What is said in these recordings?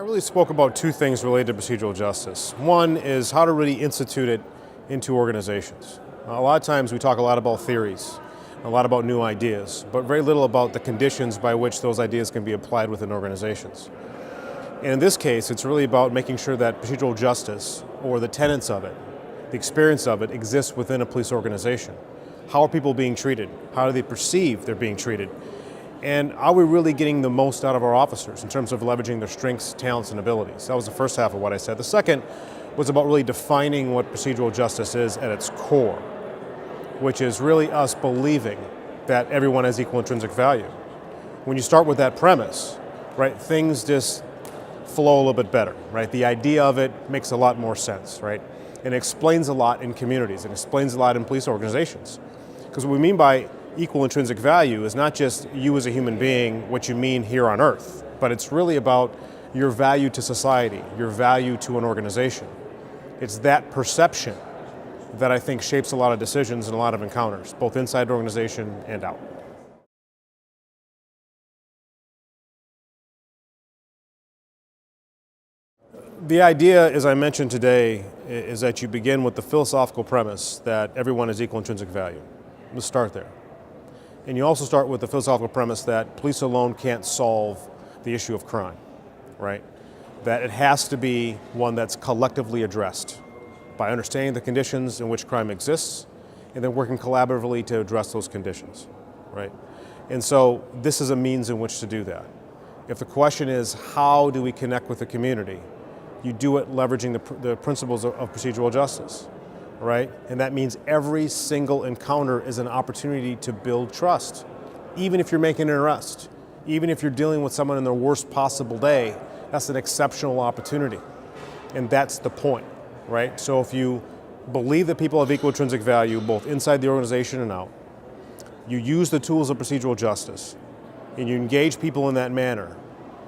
really spoke about two things related to procedural justice. One is how to really institute it into organizations. A lot of times we talk a lot about theories, a lot about new ideas, but very little about the conditions by which those ideas can be applied within organizations. And in this case, it's really about making sure that procedural justice, or the tenets of it, the experience of it, exists within a police organization. How are people being treated? How do they perceive they're being treated? And are we really getting the most out of our officers in terms of leveraging their strengths, talents, and abilities? That was the first half of what I said. The second was about really defining what procedural justice is at its core, which is really us believing that everyone has equal intrinsic value. When you start with that premise, right, things just flow a little bit better, right? The idea of it makes a lot more sense, right? And it explains a lot in communities, it explains a lot in police organizations. Because what we mean by equal intrinsic value is not just you as a human being, what you mean here on earth, but it's really about your value to society, your value to an organization. It's that perception that I think shapes a lot of decisions and a lot of encounters, both inside the organization and out. The idea, as I mentioned today, is that you begin with the philosophical premise that everyone has equal intrinsic value. Let's start there. And you also start with the philosophical premise that police alone can't solve the issue of crime, right? That it has to be one that's collectively addressed by understanding the conditions in which crime exists and then working collaboratively to address those conditions, right? And so this is a means in which to do that. If the question is how do we connect with the community, you do it leveraging the principles of procedural justice, right? And that means every single encounter is an opportunity to build trust. Even if you're making an arrest, even if you're dealing with someone in their worst possible day, that's an exceptional opportunity. And that's the point, right? So if you believe that people have equal intrinsic value, both inside the organization and out, you use the tools of procedural justice, and you engage people in that manner,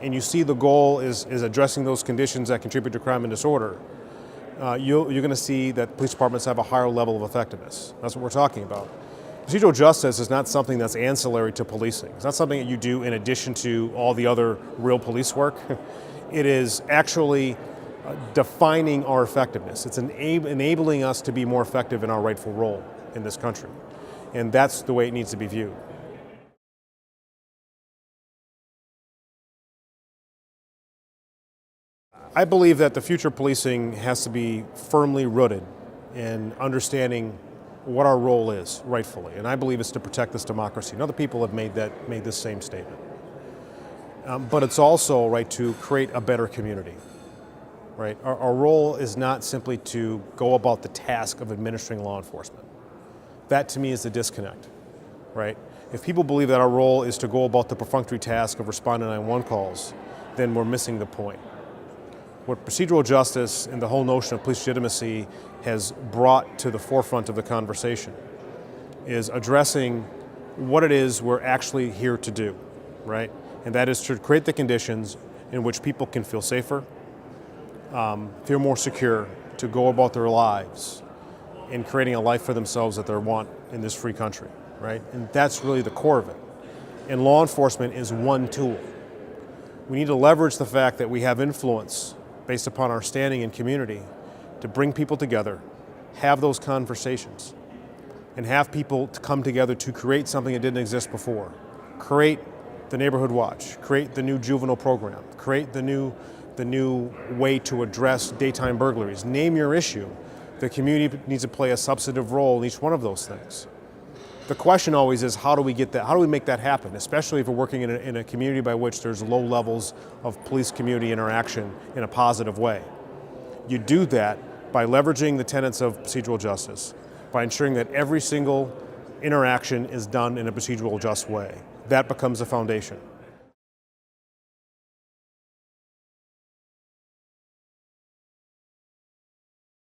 and you see the goal is addressing those conditions that contribute to crime and disorder, you're going to see that police departments have a higher level of effectiveness. That's what we're talking about. Procedural justice is not something that's ancillary to policing. It's not something that you do in addition to all the other real police work. It is actually defining our effectiveness. It's enabling us to be more effective in our rightful role in this country. And that's the way it needs to be viewed. I believe that the future of policing has to be firmly rooted in understanding what our role is rightfully, and I believe it's to protect this democracy. And other people have made this same statement. But it's also right to create a better community. Right? Our role is not simply to go about the task of administering law enforcement. That to me is the disconnect. Right? If people believe that our role is to go about the perfunctory task of responding to 911 calls, then we're missing the point. What procedural justice and the whole notion of police legitimacy has brought to the forefront of the conversation is addressing what it is we're actually here to do, right? And that is to create the conditions in which people can feel safer, feel more secure, to go about their lives in creating a life for themselves that they want in this free country, right? And that's really the core of it. And law enforcement is one tool. We need to leverage the fact that we have influence based upon our standing in community to bring people together, have those conversations, and have people to come together to create something that didn't exist before. Create the neighborhood watch, create the new juvenile program, create the new way to address daytime burglaries. Name your issue. The community needs to play a substantive role in each one of those things. The question always is, how do we get that? How do we make that happen? Especially if we're working in a community by which there's low levels of police-community interaction in a positive way. You do that by leveraging the tenets of procedural justice, by ensuring that every single interaction is done in a procedural just way. That becomes the foundation.